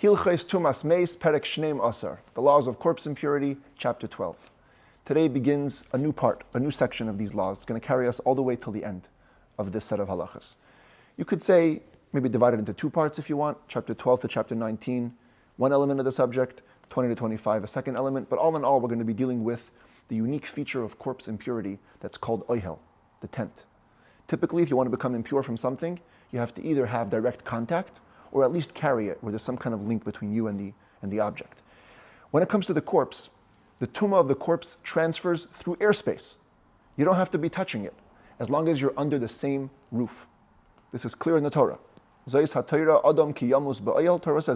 Hilchos Tumas Meis Perek Shneim Asar, the laws of corpse impurity, chapter 12. Today begins a new part, a new section of these laws. It's going to carry us all the way till the end of this set of halachas. You could say, maybe divide it into two parts if you want, chapter 12 to chapter 19, one element of the subject, 20 to 25, a second element, but all in all, we're going to be dealing with the unique feature of corpse impurity that's called oihel, the tent. Typically, if you want to become impure from something, you have to either have direct contact or at least carry it where there's some kind of link between you and the object. When it comes to the corpse, the tumah of the corpse transfers through airspace. You don't have to be touching it, as long as you're under the same roof. This is clear in the Torah. Torah says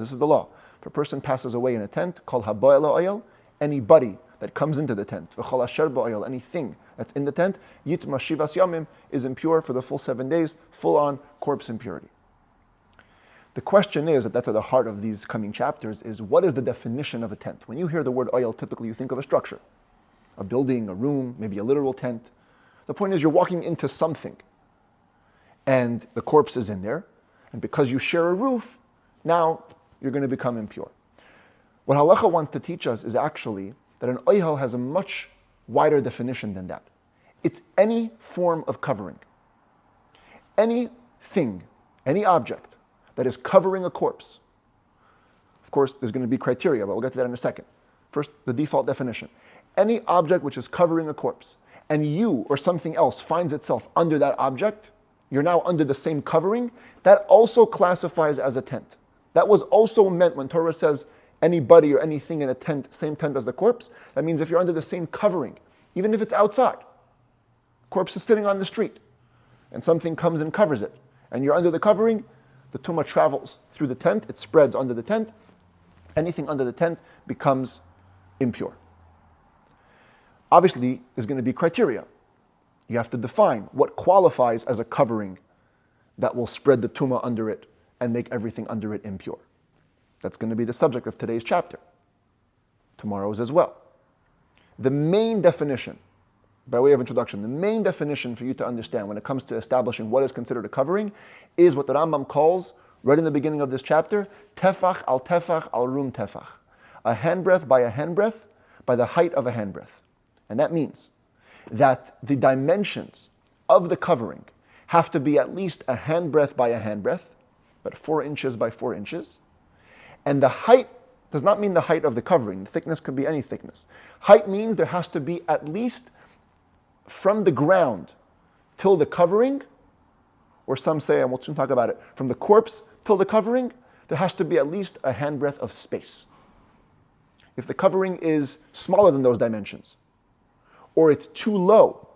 this is the law. If a person passes away in a tent, called habayel oyel, anybody that comes into the tent, v'chol asher ba'oyel, anything that's in the tent, yitma shivas yamim, is impure for the full 7 days, full-on corpse impurity. The question is, that's at the heart of these coming chapters, is what is the definition of a tent? When you hear the word oyel, typically you think of a structure, a building, a room, maybe a literal tent. The point is you're walking into something, and the corpse is in there, and because you share a roof, now you're going to become impure. What halacha wants to teach us is actually that an oyel has a much wider definition than that. It's any form of covering. Anything, any object that is covering a corpse. Of course, there's going to be criteria, but we'll get to that in a second. First, the default definition. Any object which is covering a corpse, and you or something else finds itself under that object, you're now under the same covering, that also classifies as a tent. That was also meant when Torah says anybody or anything in a tent, same tent as the corpse. That means if you're under the same covering, even if it's outside, corpse is sitting on the street, and something comes and covers it, and you're under the covering, the tumah travels through the tent, it spreads under the tent, anything under the tent becomes impure. Obviously, there's going to be criteria. You have to define what qualifies as a covering that will spread the tumah under it and make everything under it impure. That's going to be the subject of today's chapter. Tomorrow's as well. The main definition, by way of introduction, the main definition for you to understand when it comes to establishing what is considered a covering is what the Rambam calls, right in the beginning of this chapter, tefach al rum tefach. A handbreadth by a handbreadth by the height of a handbreadth. And that means that the dimensions of the covering have to be at least a handbreadth by a handbreadth, but 4 inches by 4 inches. And the height does not mean the height of the covering. The thickness could be any thickness. Height means there has to be at least from the ground till the covering, or some say, and we'll soon talk about it, from the corpse till the covering, there has to be at least a handbreadth of space. If the covering is smaller than those dimensions, or it's too low,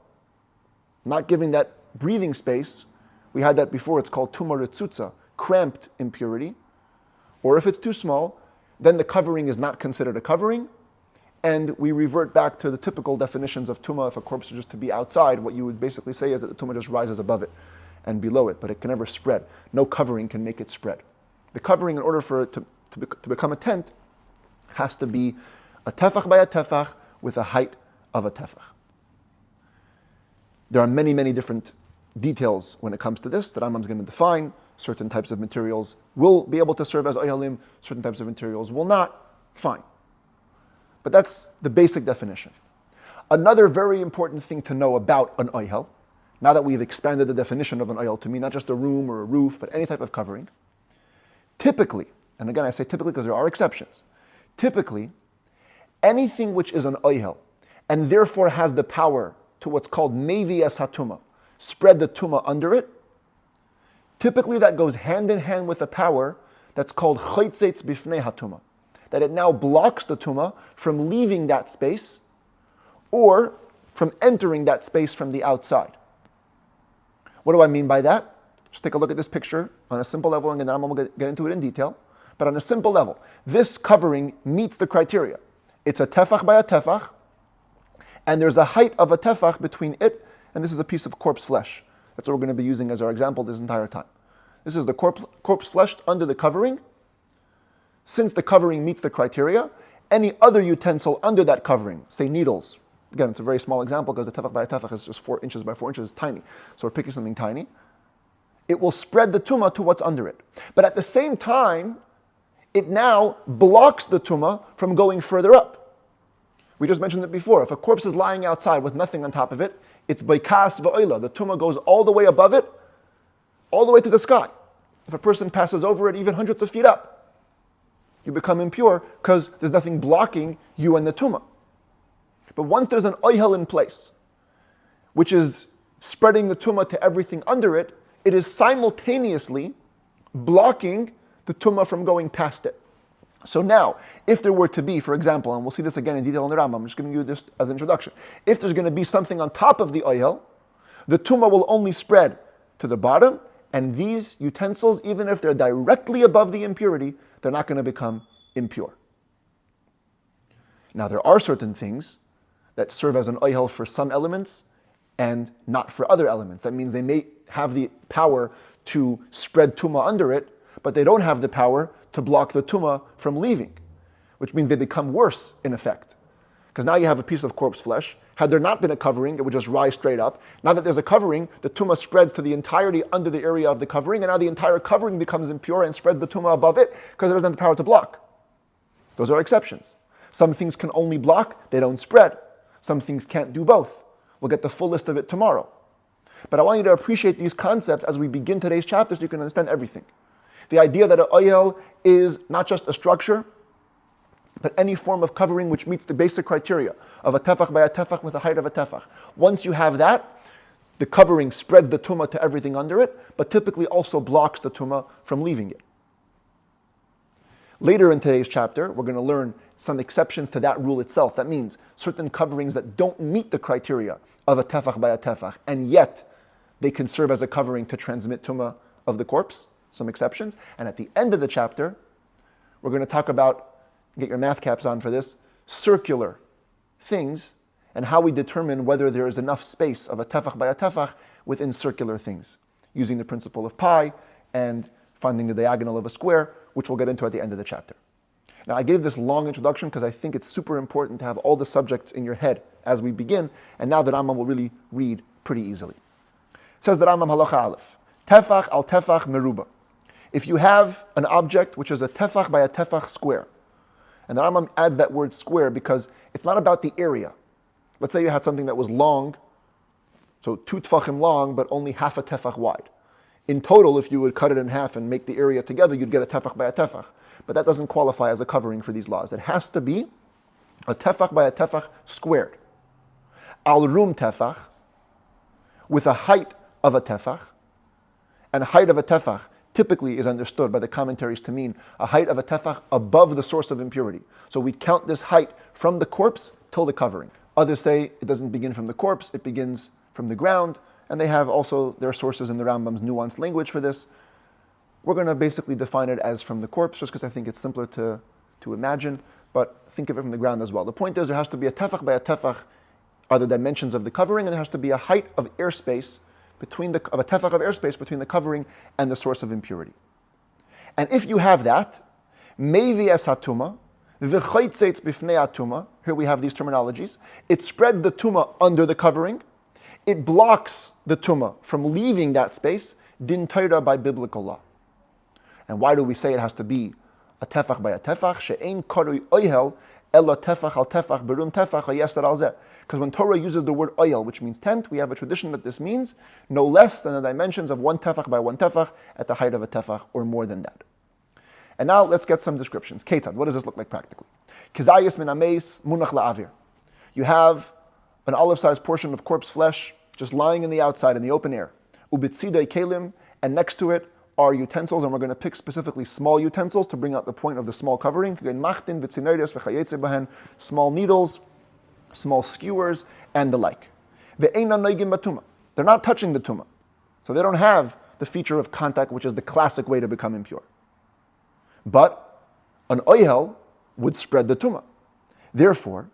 not giving that breathing space, we had that before, it's called tumah retzutza, cramped impurity, or if it's too small, then the covering is not considered a covering, and we revert back to the typical definitions of tumah. If a corpse is just to be outside, what you would basically say is that the tumah just rises above it and below it, but it can never spread. No covering can make it spread. The covering, in order for it to become a tent, has to be a tefach by a tefach with a height of a tefach. There are many, many different details when it comes to this that Rambam's going to define. Certain types of materials will be able to serve as oyalim, certain types of materials will not. Fine. But that's the basic definition. Another very important thing to know about an oyel, now that we've expanded the definition of an oyel to mean not just a room or a roof, but any type of covering, typically, and again I say typically because there are exceptions, typically, anything which is an oyel, and therefore has the power to what's called mevi es hatumah, spread the tumah under it, typically that goes hand in hand with a power that's called chaytzetz bifnei hatumah, that it now blocks the tumah from leaving that space or from entering that space from the outside. What do I mean by that? Just take a look at this picture on a simple level, and then I'm going to get into it in detail. But on a simple level, this covering meets the criteria. It's a tefach by a tefach, and there's a height of a tefach between it, and this is a piece of corpse flesh. That's what we're going to be using as our example this entire time. This is the corpse flesh under the covering. Since the covering meets the criteria, any other utensil under that covering, say needles, again, it's a very small example because the tefach by a tefach is just 4 inches by 4 inches, it's tiny. So we're picking something tiny. It will spread the tumah to what's under it. But at the same time, it now blocks the Tumah from going further up. We just mentioned it before. If a corpse is lying outside with nothing on top of it, it's baikas va'oila. The Tumah goes all the way above it, all the way to the sky. If a person passes over it even hundreds of feet up, you become impure because there's nothing blocking you and the Tumah. But once there's an oihel in place, which is spreading the Tumah to everything under it, it is simultaneously blocking the Tumah from going past it. So now, if there were to be, for example, and we'll see this again in detail in the Rambam, I'm just giving you this as an introduction. If there's going to be something on top of the oihel, the Tumah will only spread to the bottom, and these utensils, even if they're directly above the impurity, they're not going to become impure. Now, there are certain things that serve as an oihel for some elements and not for other elements. That means they may have the power to spread Tumah under it, but they don't have the power to block the Tumah from leaving, which means they become worse in effect. Because now you have a piece of corpse flesh. Had there not been a covering, it would just rise straight up. Now that there's a covering, the Tumah spreads to the entirety under the area of the covering, and now the entire covering becomes impure and spreads the Tumah above it because it doesn't have the power to block. Those are exceptions. Some things can only block, they don't spread. Some things can't do both. We'll get the full list of it tomorrow. But I want you to appreciate these concepts as we begin today's chapter so you can understand everything. The idea that an oihel is not just a structure, but any form of covering which meets the basic criteria of a tefach by a tefach with a height of a tefach. Once you have that, the covering spreads the tumah to everything under it, but typically also blocks the tumah from leaving it. Later in today's chapter, we're going to learn some exceptions to that rule itself. That means certain coverings that don't meet the criteria of a tefach by a tefach, and yet they can serve as a covering to transmit tumah of the corpse. Some exceptions. And at the end of the chapter, we're going to talk about, get your math caps on for this, circular things and how we determine whether there is enough space of a tefach by a tefach within circular things, using the principle of pi and finding the diagonal of a square, which we'll get into at the end of the chapter. Now, I gave this long introduction because I think it's super important to have all the subjects in your head as we begin, and now the Rambam will really read pretty easily. It says the Rambam halacha aleph, tefach al tefach meruba. If you have an object which is a tefach by a tefach square, and the Rambam adds that word square because it's not about the area. Let's say you had something that was long, so 2 tefachim long, but only half a tefach wide. In total, if you would cut it in half and make the area together, you'd get a tefach by a tefach. But that doesn't qualify as a covering for these laws. It has to be a tefach by a tefach squared. Al rum tefach, with a height of a tefach, and height of a tefach typically is understood by the commentaries to mean a height of a tefach above the source of impurity. So we count this height from the corpse till the covering. Others say it doesn't begin from the corpse, it begins from the ground, and they have also their sources in the Rambam's nuanced language for this. We're going to basically define it as from the corpse, just because I think it's simpler to imagine, but think of it from the ground as well. The point is there has to be a tefach by a tefach are the dimensions of the covering, and there has to be a height of airspace of a tefach of airspace between the covering and the source of impurity. And if you have that, mevi es hatuma, v'chaytzeitz bifnei hatuma, here we have these terminologies, it spreads the tumah under the covering, it blocks the tumah from leaving that space, din Torah by biblical law. And why do we say it has to be a tefach by a tefach? She'ein karui oihel, ella tefach al tefach, berum tefach hayeser al zeh. Because when Torah uses the word oil, which means tent, we have a tradition that this means no less than the dimensions of 1 tefach by 1 tefach at the height of a tefach, or more than that. And now let's get some descriptions. Ketzad, what does this look like practically? Kizayis min Meis munach la'avir. You have an olive-sized portion of corpse flesh just lying in the outside in the open air. Ubitzidei kelim, and next to it are utensils, and we're going to pick specifically small utensils to bring out the point of the small covering. Small needles, small skewers, and the like. They're not touching the tumah. So they don't have the feature of contact, which is the classic way to become impure. But an oihel would spread the tumah. Therefore,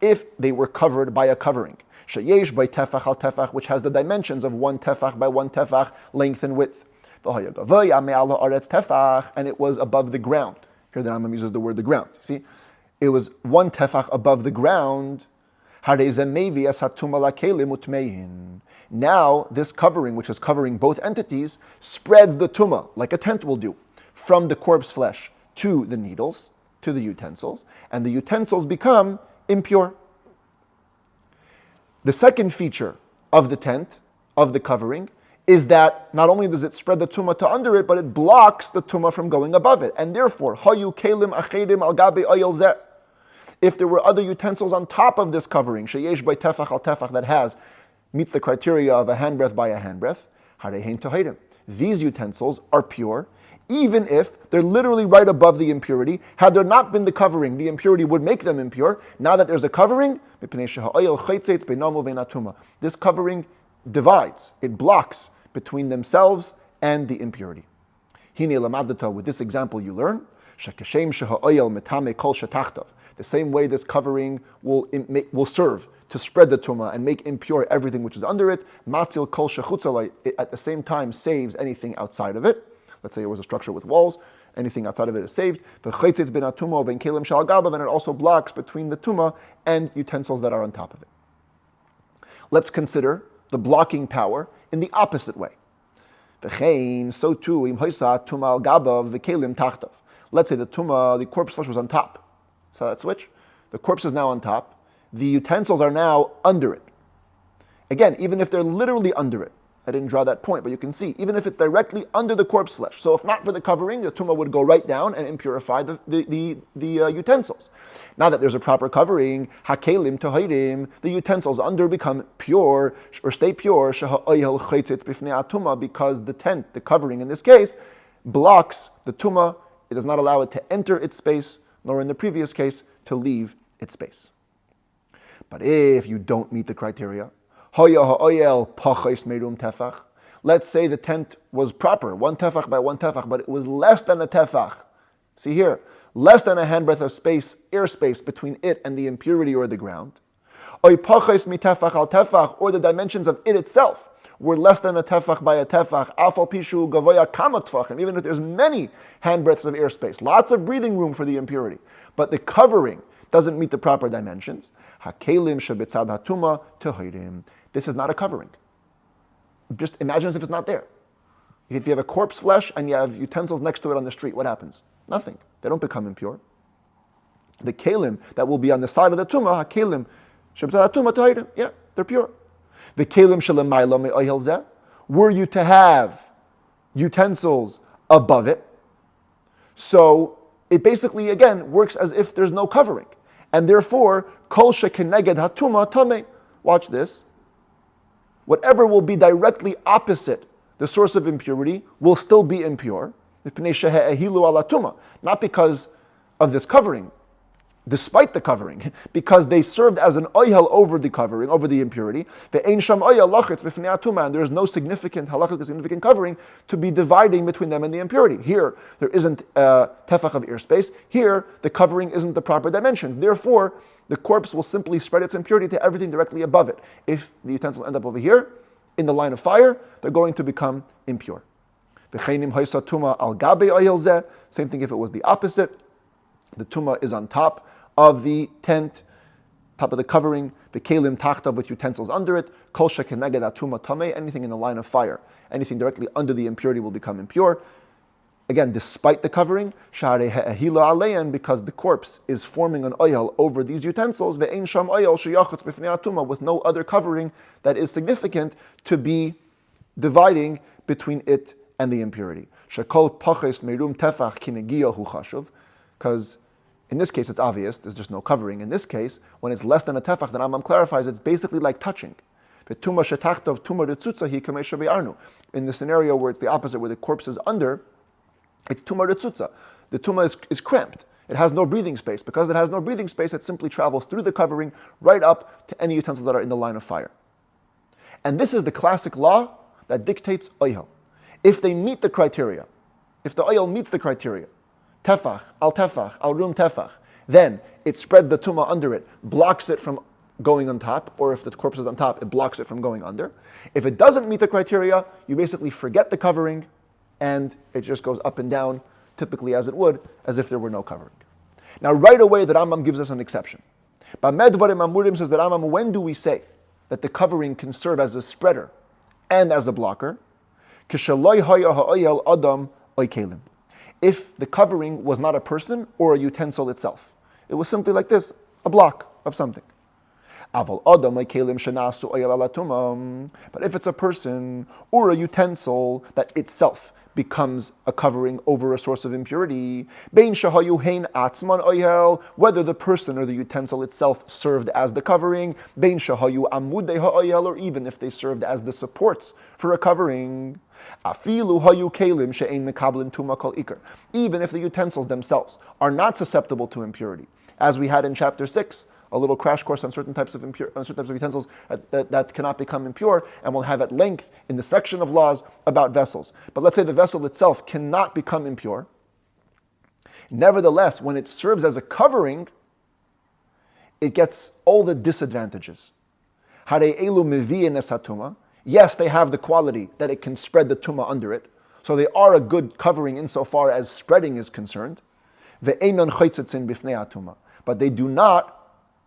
if they were covered by a covering, sheyesh by tefach al tefach, which has the dimensions of 1 tefach by 1 tefach, length and width, and it was above the ground. Here the Rambam uses the word the ground. See? It was 1 tefach above the ground. Now, this covering, which is covering both entities, spreads the tumah, like a tent will do, from the corpse flesh to the needles, to the utensils, and the utensils become impure. The second feature of the tent, of the covering, is that not only does it spread the tumah to under it, but it blocks the tumah from going above it. And therefore, hayu kelim achedim al gabe oyel zeh. If there were other utensils on top of this covering, sheyesh by tefach al tefach, that meets the criteria of a handbreadth by a handbreadth, harehein tohidim. These utensils are pure, even if they're literally right above the impurity. Had there not been the covering, the impurity would make them impure. Now that there's a covering, this covering divides, it blocks between themselves and the impurity. With this example you learn, the same way this covering will serve to spread the tumah and make impure everything which is under it, it at the same time saves anything outside of it. Let's say it was a structure with walls, anything outside of it is saved. And it also blocks between the tumah and utensils that are on top of it. Let's consider the blocking power in the opposite way. So too, let's say the tumah, the corpse flesh was on top. So that switch, the corpse is now on top, the utensils are now under it. Again, even if they're literally under it, I didn't draw that point, but you can see, even if it's directly under the corpse flesh. So if not for the covering, the tumah would go right down and impurify the utensils. Now that there's a proper covering, hakelim tohidim, the utensils under become pure, or stay pure, because the tent, the covering in this case, blocks the tumah. It does not allow it to enter its space, nor in the previous case, to leave its space. But if you don't meet the criteria, let's say the tent was proper, 1 tefach by 1 tefach, but it was less than a tefach. See here, less than a handbreadth of space, airspace between it and the impurity or the ground. Or the dimensions of it itself were less than a tefach by a tefach, even if there's many handbreadths of airspace, lots of breathing room for the impurity, but the covering doesn't meet the proper dimensions. This is not a covering. Just imagine as if it's not there. If you have a corpse flesh and you have utensils next to it on the street, what happens? Nothing. They don't become impure. The kelim that will be on the side of the tumah, kelim shebetzad hatumah tohidim, yeah, they're pure. The kelim shelemayla me'ohel zeh, were you to have utensils above it, so it basically, again, works as if there's no covering. And therefore, kol shekeneged hatumah tameh. Watch this. Whatever will be directly opposite the source of impurity will still be impure. Not because of this covering, despite the covering, because they served as an oyel over the covering, over the impurity. And there is no significant halachically significant covering to be dividing between them and the impurity. Here, there isn't a tefach of airspace. Here, the covering isn't the proper dimensions. Therefore, the corpse will simply spread its impurity to everything directly above it. If the utensils end up over here, in the line of fire, they're going to become impure. Same thing if it was the opposite. The tumah is on top of the tent, top of the covering, the kelim tachta with utensils under it, kol shekeneged hatumah tameh, anything in the line of fire, anything directly under the impurity will become impure. Again, despite the covering, because the corpse is forming an oil over these utensils, with no other covering that is significant to be dividing between it and the impurity. Because in this case it's obvious, there's just no covering. In this case, when it's less than a tefach, the Rambam clarifies it's basically like touching. In the scenario where it's the opposite, where the corpse is under, it's tumah retzutza. The tumah is cramped. It has no breathing space. Because it has no breathing space, it simply travels through the covering right up to any utensils that are in the line of fire. And this is the classic law that dictates oyel. If they meet the criteria, if the oyel meets the criteria, tefach, al rum tefach, then it spreads the tumah under it, blocks it from going on top, or if the corpse is on top, it blocks it from going under. If it doesn't meet the criteria, you basically forget the covering, and it just goes up and down, typically as it would, as if there were no covering. Now, right away, the Rambam gives us an exception. Bameh Dvarim Amurim says the Rambam, when do we say that the covering can serve as a spreader and as a blocker? Kishaloi haya ha'oyel adam oikelim. if the covering was not a person or a utensil itself. It was simply like this, a block of something. But if it's a person or a utensil that itself becomes a covering over a source of impurity, whether the person or the utensil itself served as the covering, or even if they served as the supports for a covering, even if the utensils themselves are not susceptible to impurity, as we had in chapter 6, a little crash course on certain types of utensils that cannot become impure, and we'll have at length in the section of laws about vessels. But let's say the vessel itself cannot become impure. Nevertheless, when it serves as a covering, it gets all the disadvantages. Yes, they have the quality that it can spread the tuma under it, so they are a good covering insofar as spreading is concerned. But they do not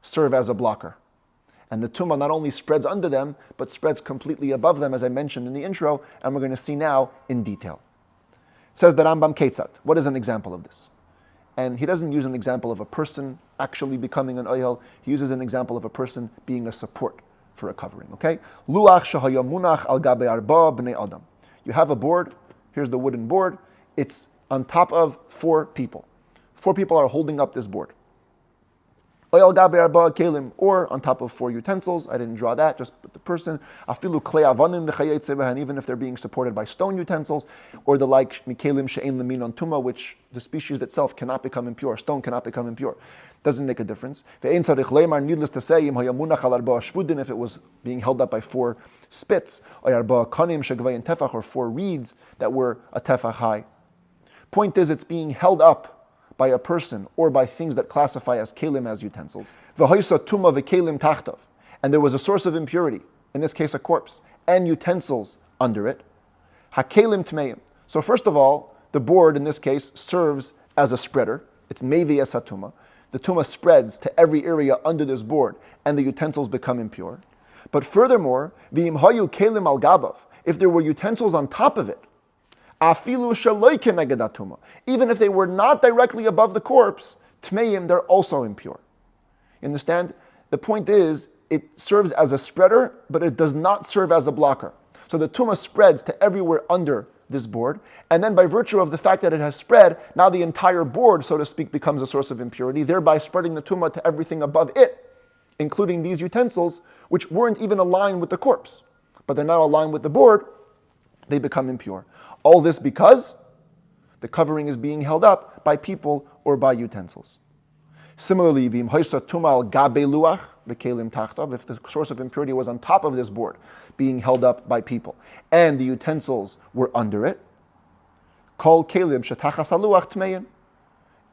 serve as a blocker. And the tumah not only spreads under them, but spreads completely above them, as I mentioned in the intro, and we're going to see now in detail. Says the Rambam Ketzat. What is an example of this? And he doesn't use an example of a person actually becoming an oyel. He uses an example of a person being a support for a covering. Okay? Luach shahaya munach al gabe arba bnei adam. You have a board. Here's the wooden board. It's on top of 4 people. 4 people are holding up this board. Oyel gabe arba kelim, or on top of 4 utensils. I didn't draw that, just put the person. Afilu klei avanim v'chayetze v'han, even if they're being supported by stone utensils, or the like mikelim she'ein lemin on tuma, which the species itself cannot become impure. Stone cannot become impure. Doesn't make a difference. Ve'ein tzarich leimar, needless to say, im hayamunach al arba shvudin, if it was being held up by 4 spits, or arba kanim shegvayin tefach, or 4 reeds that were a tefach high. Point is, it's being held up by a person or by things that classify as kelim, as utensils. V'hoisa tuma v'kelim tachtav, and there was a source of impurity, in this case a corpse, and utensils under it. Hakelim tmeim. So first of all, the board in this case serves as a spreader. It's mevi es hatuma. The tuma spreads to every area under this board, and the utensils become impure. But furthermore, v'im hayu kelim al gabav, if there were utensils on top of it, afilu shaloi keneged hatuma, even if they were not directly above the corpse, tmeim, they're also impure. You understand? The point is, it serves as a spreader, but it does not serve as a blocker. So the tuma spreads to everywhere under this board, and then by virtue of the fact that it has spread, now the entire board, so to speak, becomes a source of impurity, thereby spreading the tuma to everything above it, including these utensils, which weren't even aligned with the corpse. But they're now aligned with the board, they become impure. All this because the covering is being held up by people or by utensils. Similarly, if the source of impurity was on top of this board, being held up by people, and the utensils were under it,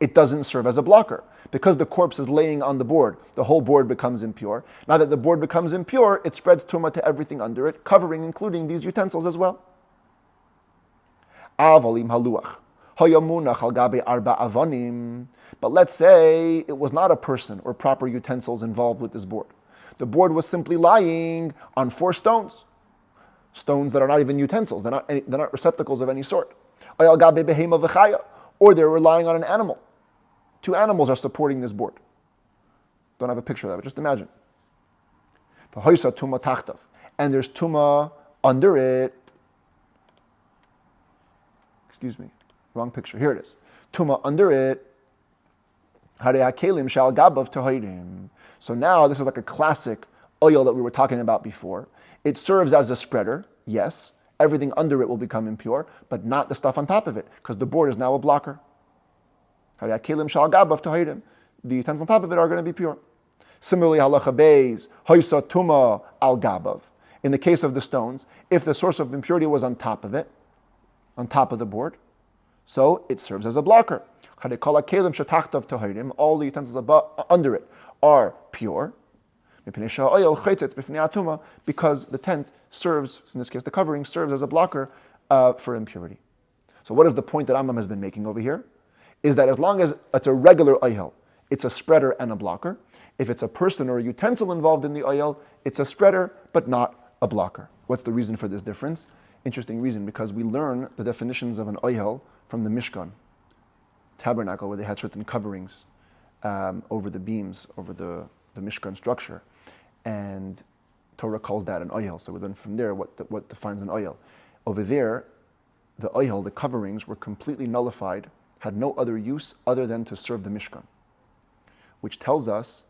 it doesn't serve as a blocker. Because the corpse is laying on the board, the whole board becomes impure. Now that the board becomes impure, it spreads tuma to everything under it, covering including these utensils as well. But let's say it was not a person or proper utensils involved with this board. The board was simply lying on 4 stones. Stones that are not even utensils, they're not receptacles of any sort. Or they're relying on an animal. 2 animals are supporting this board. Don't have a picture of that, but just imagine. And there's tuma under it. Excuse me, wrong picture. Here it is. Tuma under it. So now this is like a classic oil that we were talking about before. It serves as a spreader, yes. Everything under it will become impure, but not the stuff on top of it, because the board is now a blocker. The utensils on top of it are going to be pure. Similarly, halacha beis, hoisa tuma al gabav. In the case of the stones, if the source of impurity was on top of it, on top of the board, so it serves as a blocker. All the utensils under it are pure, because the tent serves, in this case the covering, serves as a blocker for impurity. So what is the point that Rambam has been making over here? Is that as long as it's a regular oyel, it's a spreader and a blocker. If it's a person or a utensil involved in the oyel, it's a spreader but not a blocker. What's the reason for this difference? Interesting reason, because we learn the definitions of an oyel from the Mishkan. tabernacle where they had certain coverings over the beams, over the Mishkan structure. And Torah calls that an oyel. So we learn from there what defines an oyel. Over there, the oyel, the coverings, were completely nullified, had no other use other than to serve the Mishkan. Which tells us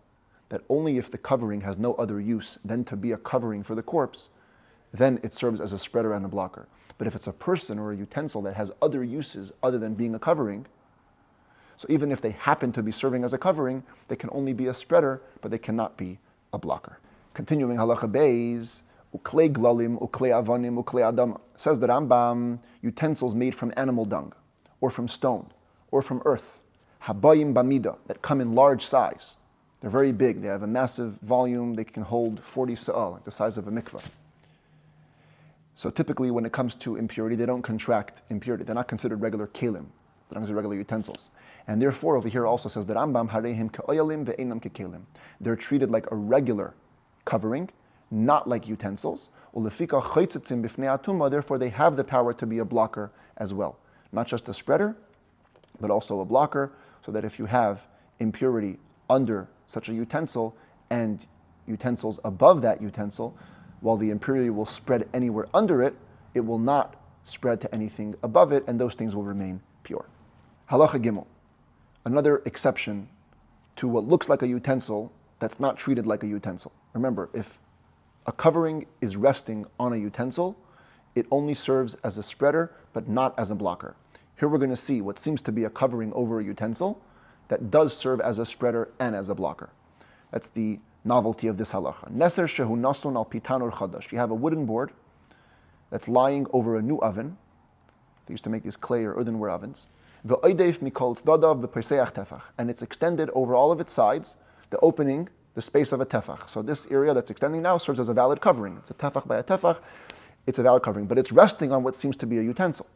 that only if the covering has no other use than to be a covering for the corpse, then it serves as a spreader and a blocker. But if it's a person or a utensil that has other uses other than being a covering, so even if they happen to be serving as a covering, they can only be a spreader, but they cannot be a blocker. Continuing halacha beis, uklei glalim, uklei avanim, uklei adama. Says the Rambam, utensils made from animal dung, or from stone, or from earth, habayim bamida, that come in large size. They're very big, they have a massive volume, they can hold 40 sa'ah, like the size of a mikveh. So typically when it comes to impurity, they don't contract impurity. They're not considered regular kelim. They're not considered regular utensils. And therefore over here also says that Rambam harehim ke'oyalim ve'enam kekelim. They're treated like a regular covering, not like utensils. Ulefika chaytzitzim b'fnei atuma. Therefore they have the power to be a blocker as well. Not just a spreader, but also a blocker, so that if you have impurity under such a utensil and utensils above that utensil, while the impurity will spread anywhere under it, it will not spread to anything above it, and those things will remain pure. Halacha Gimel, another exception to what looks like a utensil that's not treated like a utensil. Remember, if a covering is resting on a utensil, it only serves as a spreader, but not as a blocker. Here we're going to see what seems to be a covering over a utensil that does serve as a spreader and as a blocker. That's the novelty of this halacha. Neser shehu nasun al pitanur chadash. You have a wooden board that's lying over a new oven. They used to make these clay or earthenware ovens. Ve'oideif mikol tzdadav beperseach tefach. And it's extended over all of its sides, the opening, the space of a tefach. So this area that's extending now serves as a valid covering. It's a tefach by a tefach. It's a valid covering, but it's resting on what seems to be a utensil.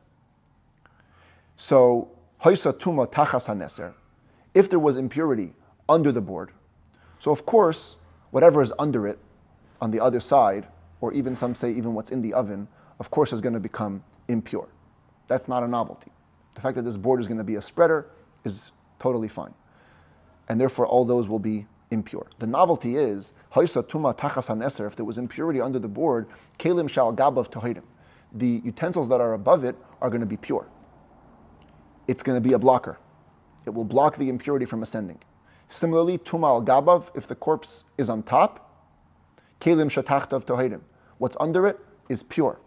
So, hoisa tuma tachas haneser. If there was impurity under the board, so of course, whatever is under it, on the other side, or even some say even what's in the oven, of course is going to become impure. That's not a novelty. The fact that this board is going to be a spreader is totally fine. And therefore all those will be impure. The novelty is, Haisa tuma tachas haneser, if there was impurity under the board, kelim shal gabav tohidim. The utensils that are above it are going to be pure. It's going to be a blocker. It will block the impurity from ascending. Similarly, tuma al gabav, if the corpse is on top, kelim shatachtav tohidim. What's under it is pure.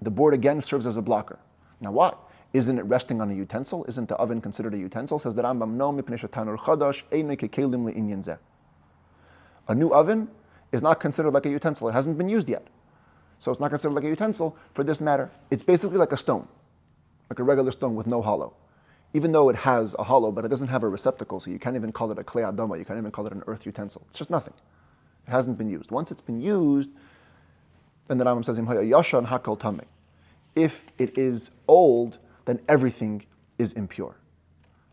The board again serves as a blocker. Now why? Isn't it resting on a utensil? Isn't the oven considered a utensil? Says the Rambam, no, mipnei shetanur chadash eine kekelim le'inyan zeh. A new oven is not considered like a utensil. It hasn't been used yet. So it's not considered like a utensil for this matter. It's basically like a stone, like a regular stone with no hollow. Even though it has a hollow, but it doesn't have a receptacle, so you can't even call it a klei adama, you can't even call it an earth utensil. It's just nothing. It hasn't been used. Once it's been used, then the Rambam says, yashan hakol tameh. If it is old, then everything is impure.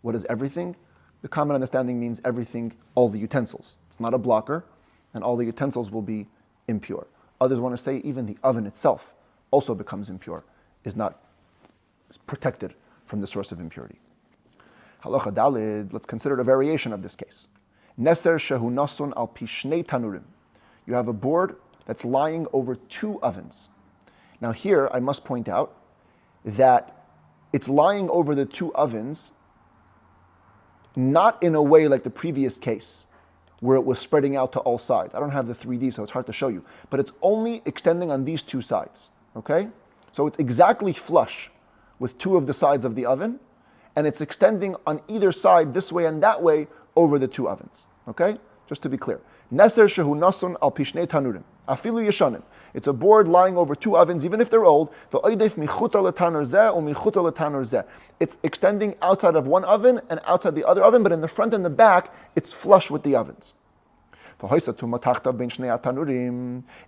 What is everything? The common understanding means everything, all the utensils. It's not a blocker, and all the utensils will be impure. Others want to say even the oven itself also becomes impure, is protected from the source of impurity. Halacha dalid, let's consider a variation of this case. Neser shehu nasun al pishnei tanurim. You have a board that's lying over two ovens. Now here, I must point out that it's lying over the two ovens, not in a way like the previous case, where it was spreading out to all sides. I don't have the 3D, so it's hard to show you. But it's only extending on these two sides, okay? So it's exactly flush with two of the sides of the oven, and it's extending on either side, this way and that way, over the two ovens, okay? Just to be clear. Neser shehu nasun al pishnei tanurim. Afilu yeshanim. It's a board lying over two ovens, even if they're old. It's extending outside of one oven and outside the other oven, but in the front and the back, it's flush with the ovens.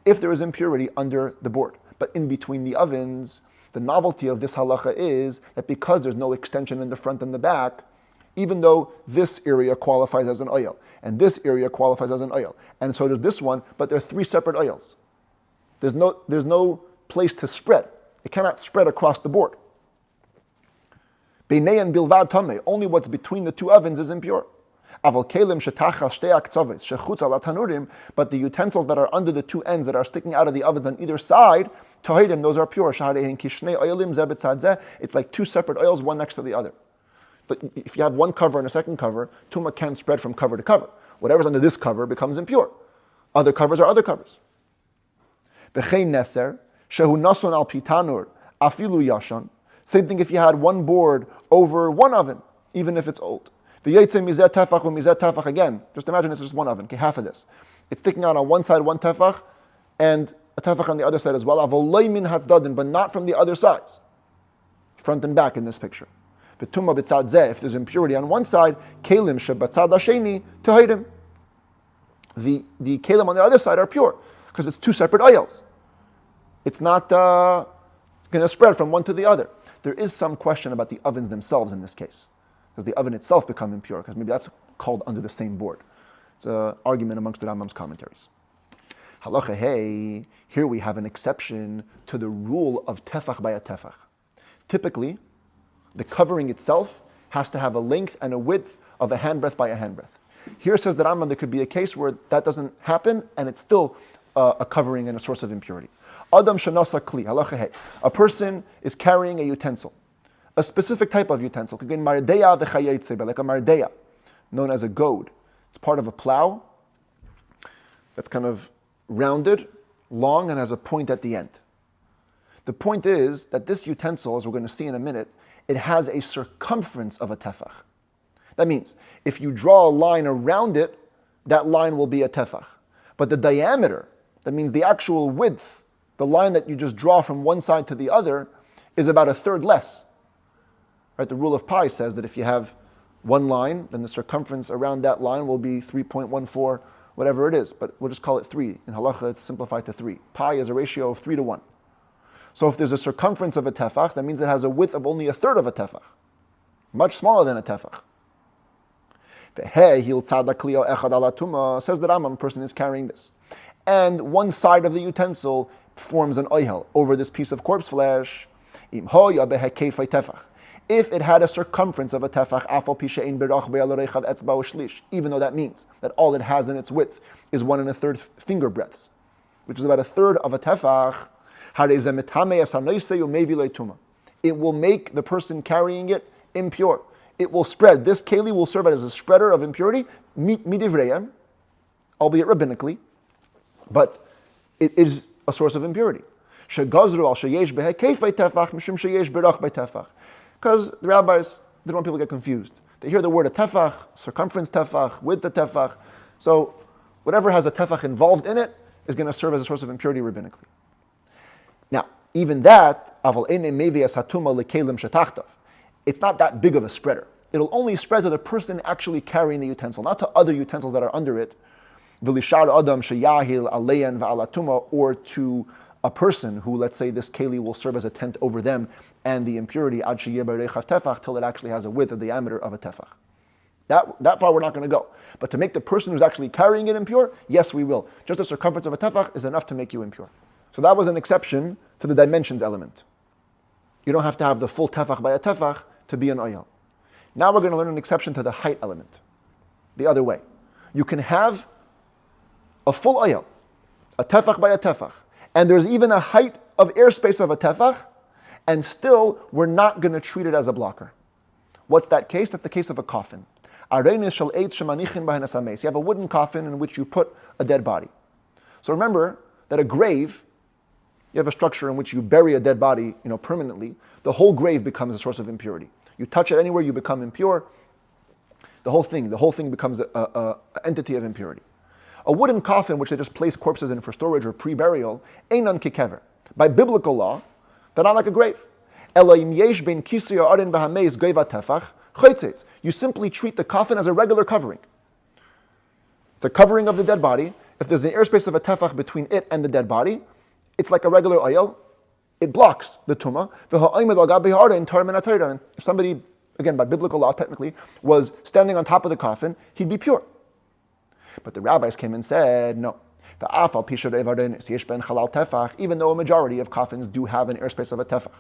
If there is impurity under the board, but in between the ovens, the novelty of this halacha is that because there's no extension in the front and the back, even though this area qualifies as an oil, and this area qualifies as an oil, and so does this one, but they're three separate oils. There's no place to spread. It cannot spread across the board. Beinein bilvad tameh. Only what's between the two ovens is impure. Aval kelim shetachal shtei aktzavos shechutz ala tanurim. But the utensils that are under the two ends that are sticking out of the ovens on either side, tahirim, those are pure. Shaharehin kishnei oilim zeh b'tzad zeh. It's like two separate oils, one next to the other. But if you have one cover and a second cover, tuma can spread from cover to cover. Whatever's under this cover becomes impure. Other covers are other covers. B'chein neser shehu nason al pitanur afilu yashan. Same thing if you had one board over one oven, even if it's old. The yetze mizet tefach or mizet tefach again. Just imagine it's just one oven, okay, half of this. It's sticking out on one side, one tefach, and a tefach on the other side as well. Avolay min hatzdadin, but not from the other sides, front and back in this picture. V'tuma b'tzad zeh, if there's impurity on one side, kelim shebatzad hasheni tehirim. The kelim on the other side are pure because it's two separate oils. It's not going to spread from one to the other. There is some question about the ovens themselves in this case. Does the oven itself become impure? Because maybe that's called under the same board. It's an argument amongst the Rambam's commentaries. Halacha hey, here we have an exception to the rule of tefach by a tefach. Typically, the covering itself has to have a length and a width of a handbreadth by a handbreadth. Here says the Rambam there could be a case where that doesn't happen and it's still a covering and a source of impurity. Adam shanasa kli, halacha hey. A person is carrying a utensil. A specific type of utensil, like a mardeya, known as a goad. It's part of a plow that's kind of rounded, long, and has a point at the end. The point is that this utensil, as we're going to see in a minute, it has a circumference of a tefach. That means if you draw a line around it, that line will be a tefach. But the diameter, that means the actual width, the line that you just draw from one side to the other, is about a third less. Right, the rule of pi says that if you have one line, then the circumference around that line will be 3.14, whatever it is. But we'll just call it 3. In halacha, it's simplified to 3. Pi is a ratio of 3 to 1. So if there's a circumference of a tefach, that means it has a width of only a third of a tefach. Much smaller than a tefach. Says the Rambam, person is carrying this. And one side of the utensil forms an oihel over this piece of corpse flesh. If it had a circumference of a tefach, even though that means that all it has in its width is 1 1/3 finger breadths, which is about a third of a tefach, it will make the person carrying it impure. It will spread. This keli will serve as a spreader of impurity, midivreyem, albeit rabbinically, but it is a source of impurity. Because the rabbis didn't want people to get confused. They hear the word a tefach, circumference tefach, width a tefach. So whatever has a tefach involved in it is going to serve as a source of impurity rabbinically. Now, even that, it's not that big of a spreader. It'll only spread to the person actually carrying the utensil, not to other utensils that are under it, or to a person who, let's say, this keli will serve as a tent over them and the impurity till it actually has a width or diameter of a tefach. That far we're not going to go. But to make the person who's actually carrying it impure, yes, we will. Just the circumference of a tefach is enough to make you impure. So that was an exception to the dimensions element. You don't have to have the full tefach by a tefach to be an oyel. Now we're going to learn an exception to the height element. The other way. You can have a full oyel, a tefach by a tefach, and there's even a height of airspace of a tefach, and still we're not going to treat it as a blocker. What's that case? That's the case of a coffin. You have a wooden coffin in which you put a dead body. So remember that a grave, you have a structure in which you bury a dead body, permanently. The whole grave becomes a source of impurity. You touch it anywhere, you become impure. The whole thing becomes an entity of impurity. A wooden coffin, which they just place corpses in for storage or pre-burial, einan kikever. By biblical law, they're not like a grave. You simply treat the coffin as a regular covering. It's a covering of the dead body. If there's the airspace of a tefach between it and the dead body, it's like a regular oil. It blocks the tumah. If somebody, again by biblical law technically, was standing on top of the coffin, he'd be pure. But the rabbis came and said, no. Even though a majority of coffins do have an airspace of a tefach.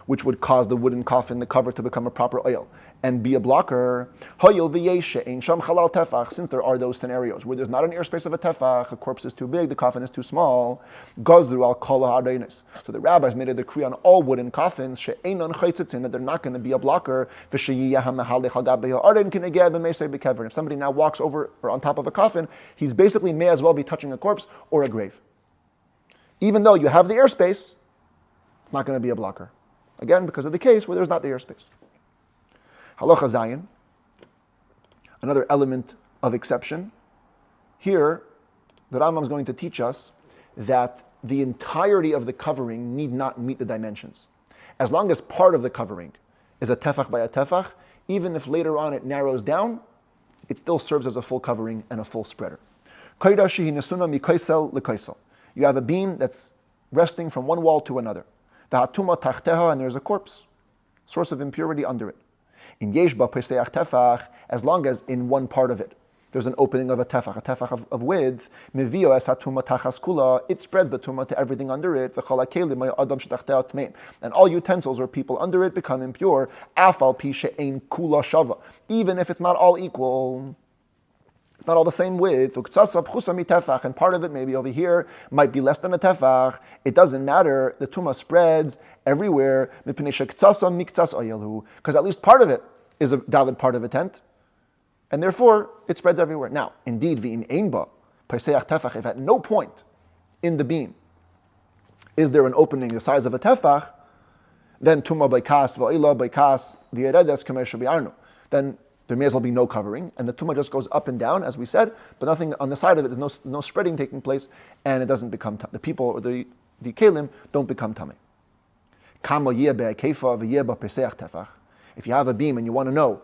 which would cause the wooden coffin, the cover, to become a proper oil and be a blocker. Since there are those scenarios where there's not an airspace of a tefach, a corpse is too big, the coffin is too small. So the rabbis made a decree on all wooden coffins that they're not going to be a blocker. If somebody now walks over or on top of a coffin, he's basically may as well be touching a corpse or a grave. Even though you have the airspace, it's not going to be a blocker. Again, because of the case where there's not the airspace. Halacha Zayin, another element of exception. Here, the Rambam is going to teach us that the entirety of the covering need not meet the dimensions. As long as part of the covering is a tefach by a tefach, even if later on it narrows down, it still serves as a full covering and a full spreader. You have a beam that's resting from one wall to another. And there's a corpse, source of impurity under it. As long as in one part of it there's an opening of a tefach of width, it spreads the tumah to everything under it, and all utensils or people under it become impure, even if it's not all equal. It's not all the same width, and part of it maybe over here might be less than a tefach. It doesn't matter. The tumah spreads everywhere because at least part of it is a valid part of a tent, and therefore it spreads everywhere. Now, indeed, if at no point in the beam is there an opening the size of a tefach, then tumah baikas va'ila baikas v'yeredes kameshu bi'arnu. Then there may as well be no covering, and the tumah just goes up and down, as we said, but nothing on the side of it. There's no spreading taking place, and it doesn't become the people or the kelim don't become tamei. If you have a beam and you want to know,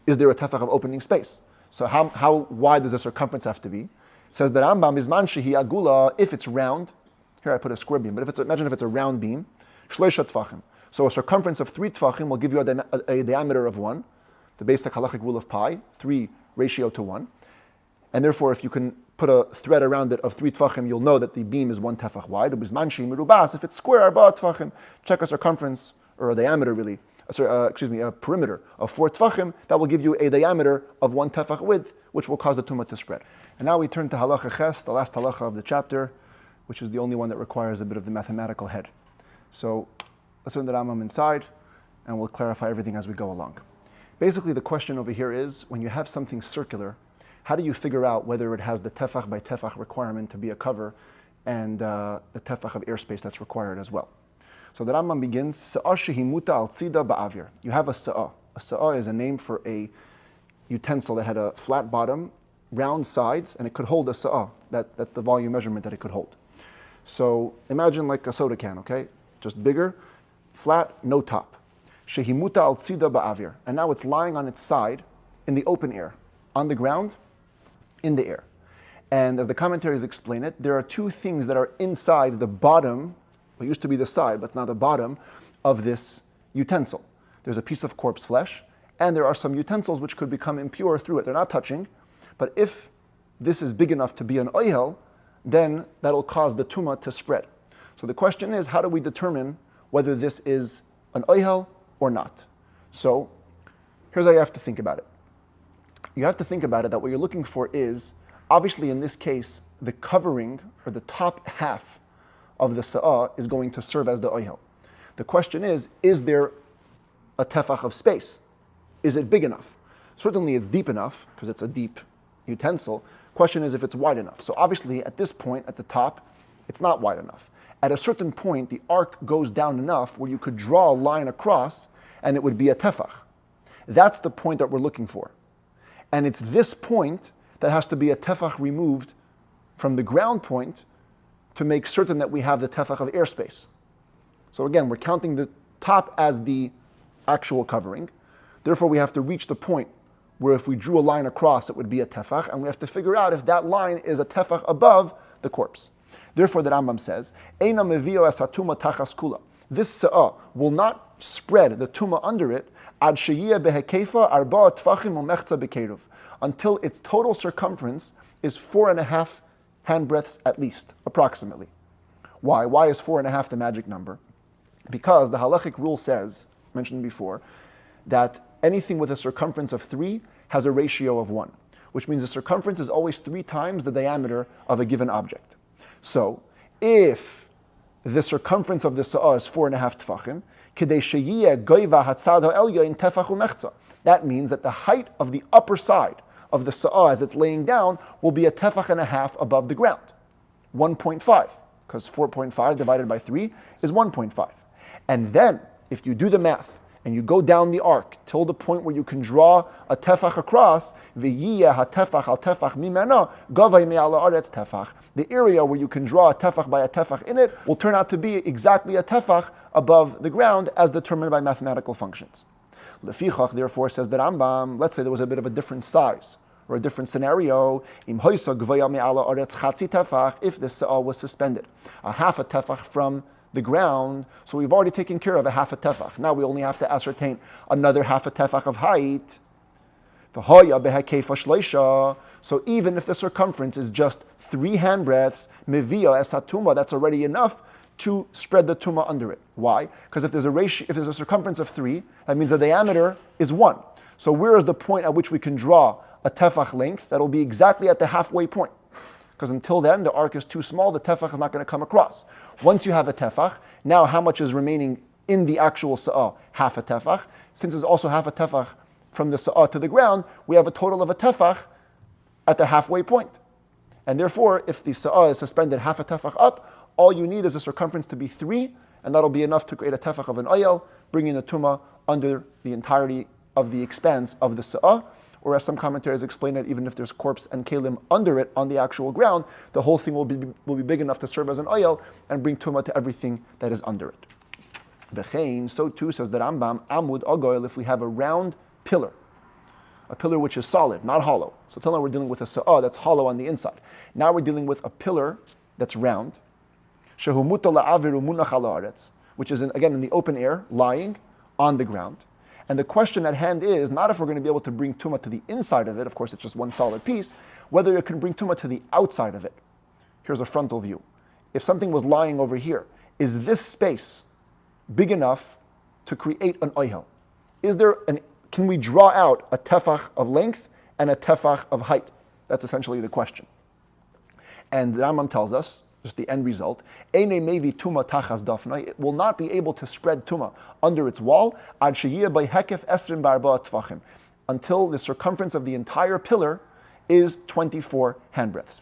is there a tefach of opening space? So how wide does the circumference have to be? It says that Rambam is shehi agula, if it's round. Here I put a square beam, but imagine if it's a round beam, shleisha tfachim. So a circumference of 3 tfachim will give you a diameter of 1. The basic halachic rule of pi, 3:1. And therefore, if you can put a thread around it of 3 tfachim, you'll know that the beam is 1 tefach wide. If it's square, 4 tfachim, check a circumference, or a diameter really, a perimeter of 4 tfachim, that will give you a diameter of 1 tefach width, which will cause the tumah to spread. And now we turn to halacha ches, the last halacha of the chapter, which is the only one that requires a bit of the mathematical head. So let's turn the Rambam inside, and we'll clarify everything as we go along. Basically, the question over here is, when you have something circular, how do you figure out whether it has the tefach by tefach requirement to be a cover and the tefach of airspace that's required as well? So the Rambam begins, Sa'ah shehimuta al tzida ba'avir. You have a sa'ah. A sa'ah is a name for a utensil that had a flat bottom, round sides, and it could hold a sa'ah. That's the volume measurement that it could hold. So imagine like a soda can, okay? Just bigger, flat, no top. Shehimuta al tzida ba'avir. And now it's lying on its side in the open air, on the ground, in the air. And as the commentaries explain it, there are 2 things that are inside the bottom, what used to be the side, but it's now the bottom, of this utensil. There's a piece of corpse flesh, and there are some utensils which could become impure through it. They're not touching, but if this is big enough to be an oihel, then that'll cause the tumah to spread. So the question is, how do we determine whether this is an oihel or not? So here's how you have to think about it. You have to think about it that what you're looking for is, obviously in this case, the covering or the top half of the sa'ah is going to serve as the oihel. The question is there a tefach of space? Is it big enough? Certainly it's deep enough, because it's a deep utensil. Question is if it's wide enough. So obviously at this point, at the top, it's not wide enough. At a certain point, the arc goes down enough where you could draw a line across and it would be a tefach. That's the point that we're looking for. And it's this point that has to be a tefach removed from the ground point to make certain that we have the tefach of airspace. So again, we're counting the top as the actual covering. Therefore, we have to reach the point where if we drew a line across, it would be a tefach, and we have to figure out if that line is a tefach above the corpse. Therefore, the Rambam says, Eina mevio es hatuma tachas kula. This sa'ah will not spread the tumah under it ad sheyiyeh behekefa arba tfachim umechza bekeruv, until its total circumference is 4.5 handbreadths at least, approximately. Why? Why is 4.5 the magic number? Because the halachic rule says, mentioned before, that anything with a circumference of 3 has a ratio of 1, which means the circumference is always 3 times the diameter of a given object. So, if the circumference of the sa'ah is 4.5 tefachim, kedei sheyiyeh goiva hatzad ha'elyon tefach u'mechza. That means that the height of the upper side of the sa'ah as it's laying down will be a tefach and a half above the ground, 1.5, because 4.5 divided by 3 is 1.5. And then, if you do the math, and you go down the arc till the point where you can draw a tefach across, v'yiyeh ha-tefach al-tefach mimena, gavay me'ala aretz tefach. The area where you can draw a tefach by a tefach in it will turn out to be exactly a tefach above the ground as determined by mathematical functions. Lefichach, therefore, says the Rambam, let's say there was a bit of a different size, or a different scenario, im hoisa gvaya me'ala aretz chatzi tefach, if the sa'ah was suspended, a half a tefach from the ground, so we've already taken care of a half a tefach. Now we only have to ascertain another half a tefach of height. So even if the circumference is just 3 handbreadths, mevia es hatuma, that's already enough to spread the tuma under it. Why? Because if there's a circumference of 3, that means the diameter is 1. So where is the point at which we can draw a tefach length? That'll be exactly at the halfway point. Because until then, the arc is too small, the tefach is not going to come across. Once you have a tefach, now how much is remaining in the actual sa'ah? Half a tefach. Since there's also half a tefach from the sa'ah to the ground, we have a total of a tefach at the halfway point. And therefore, if the sa'ah is suspended half a tefach up, all you need is a circumference to be 3, and that'll be enough to create a tefach of an ayel, bringing the tumah under the entirety of the expanse of the sa'ah. Or as some commentators explain it, even if there's corpse and kalim under it on the actual ground, the whole thing will be big enough to serve as an oil and bring tumah to everything that is under it. V'chein, so too says the Rambam, amud agoil, if we have a round pillar, a pillar which is solid, not hollow. So till now we're dealing with a sa'ah that's hollow on the inside. Now we're dealing with a pillar that's round, shehu muta la'aviru munach ala haaretz, which is again in the open air, lying on the ground. And the question at hand is not if we're going to be able to bring tumah to the inside of it, of course it's just one solid piece, whether it can bring tumah to the outside of it. Here's a frontal view. If something was lying over here, is this space big enough to create an oihel? Can we draw out a tefach of length and a tefach of height? That's essentially the question. And the Rambam tells us, just the end result, Eine mevi tuma tachas dafna, it will not be able to spread tuma under its wall, ad sheyiyeh by hekef esrim barba tvachim, until the circumference of the entire pillar is 24 handbreadths.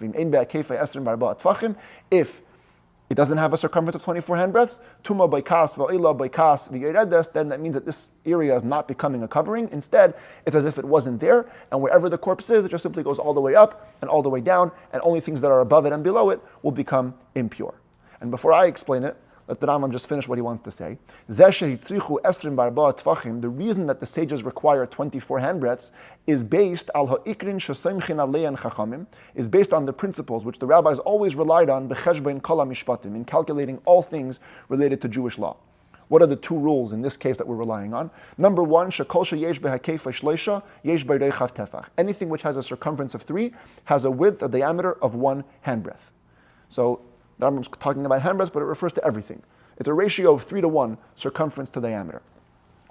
If it doesn't have a circumference of 24 handbreadths, tuma by kas va'ila by kas v'yeredes, then that means that this area is not becoming a covering. Instead, it's as if it wasn't there, and wherever the corpse is, it just simply goes all the way up and all the way down, and only things that are above it and below it will become impure. And before I explain it, let the Rambam just finish what he wants to say. The reason that the sages require 24 handbreadths is based is based on the principles which the rabbis always relied on in calculating all things related to Jewish law. What are the 2 rules in this case that we're relying on? Number 1, anything which has a circumference of 3 has a width, a diameter of 1 handbreadth. So the Rambam's talking about handbreadths, but it refers to everything. It's a ratio of 3 to 1 circumference to diameter.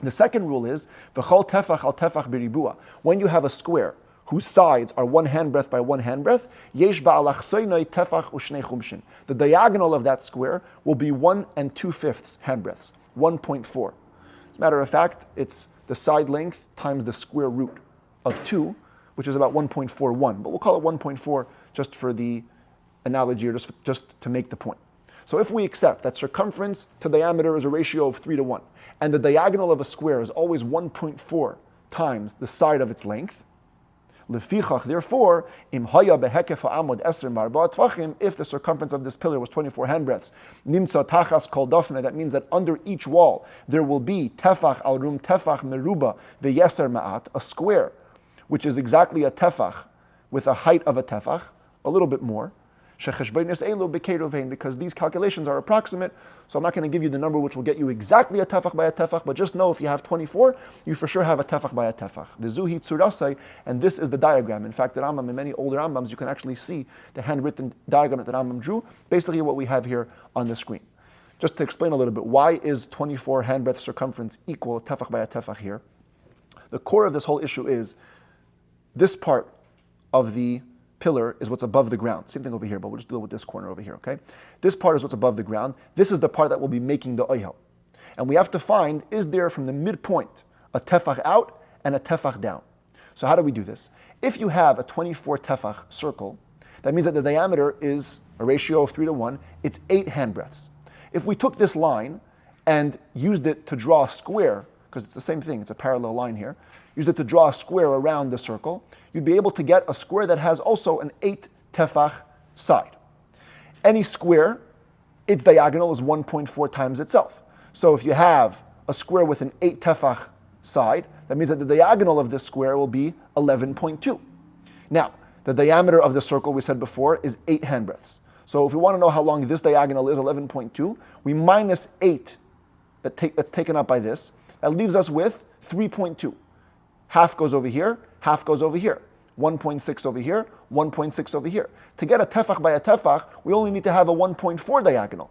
The second rule is v'chol tefach al tefach biribua. When you have a square whose sides are 1 handbreadth by 1 handbreadth, yesh ba'alachsoinoi tefach u'shnei chumshin. The diagonal of that square will be 1 2/5 handbreadths, 1.4. As a matter of fact, it's the side length times the square root of 2, which is about 1.41. But we'll call it 1.4 just for the analogy, or just to make the point. So if we accept that circumference to diameter is a ratio of 3 to 1, and the diagonal of a square is always 1.4 times the side of its length, lefichach, therefore, im haya behekef ha'amod esrim v'arba tvachim, if the circumference of this pillar was 24 handbreadths, nimtza tachas kol dafne, that means that under each wall there will be tefach al rum tefach meruba ve'yeser ma'at, a square, which is exactly a tefach with a height of a tefach, a little bit more, because these calculations are approximate, so I'm not going to give you the number which will get you exactly a tefach by a tefach, but just know if you have 24, you for sure have a tefach by a tefach. The zuhi tzurasai, and this is the diagram. In fact, the Rambam, in many older Rambams, you can actually see the handwritten diagram that the Rambam drew, basically what we have here on the screen. Just to explain a little bit, why is 24 handbreadth circumference equal tefach by a tefach here? The core of this whole issue is this part of the pillar is what's above the ground. Same thing over here, but we'll just deal with this corner over here, okay? This part is what's above the ground. This is the part that will be making the oyel. And we have to find, is there from the midpoint a tefach out and a tefach down? So how do we do this? If you have a 24 tefach circle, that means that the diameter is a ratio of 3 to 1. It's 8 handbreadths. If we took this line and used it to draw a square, because it's the same thing, it's a parallel line here, used it to draw a square around the circle, you'd be able to get a square that has also an 8 tefach side. Any square, its diagonal is 1.4 times itself. So if you have a square with an 8 tefach side, that means that the diagonal of this square will be 11.2. Now, the diameter of the circle, we said before, is 8 handbreadths. So if we want to know how long this diagonal is, 11.2, we minus 8 that's taken up by this. That leaves us with 3.2. Half goes over here, half goes over here. 1.6 over here, 1.6 over here. To get a tefach by a tefach, we only need to have a 1.4 diagonal.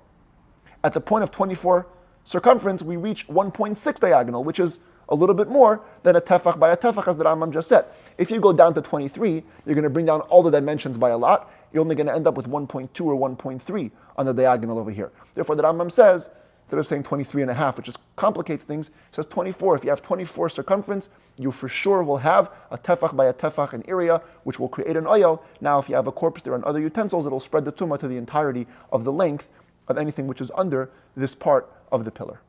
At the point of 24 circumference, we reach 1.6 diagonal, which is a little bit more than a tefach by a tefach, as the Rambam just said. If you go down to 23, you're going to bring down all the dimensions by a lot. You're only going to end up with 1.2 or 1.3 on the diagonal over here. Therefore, the Rambam says, instead of saying 23 and a half, which just complicates things, it says 24. If you have 24 circumference, you for sure will have a tefach by a tefach, an area, which will create an oyel. Now, if you have a corpse there and other utensils, it'll spread the tumah to the entirety of the length of anything which is under this part of the pillar.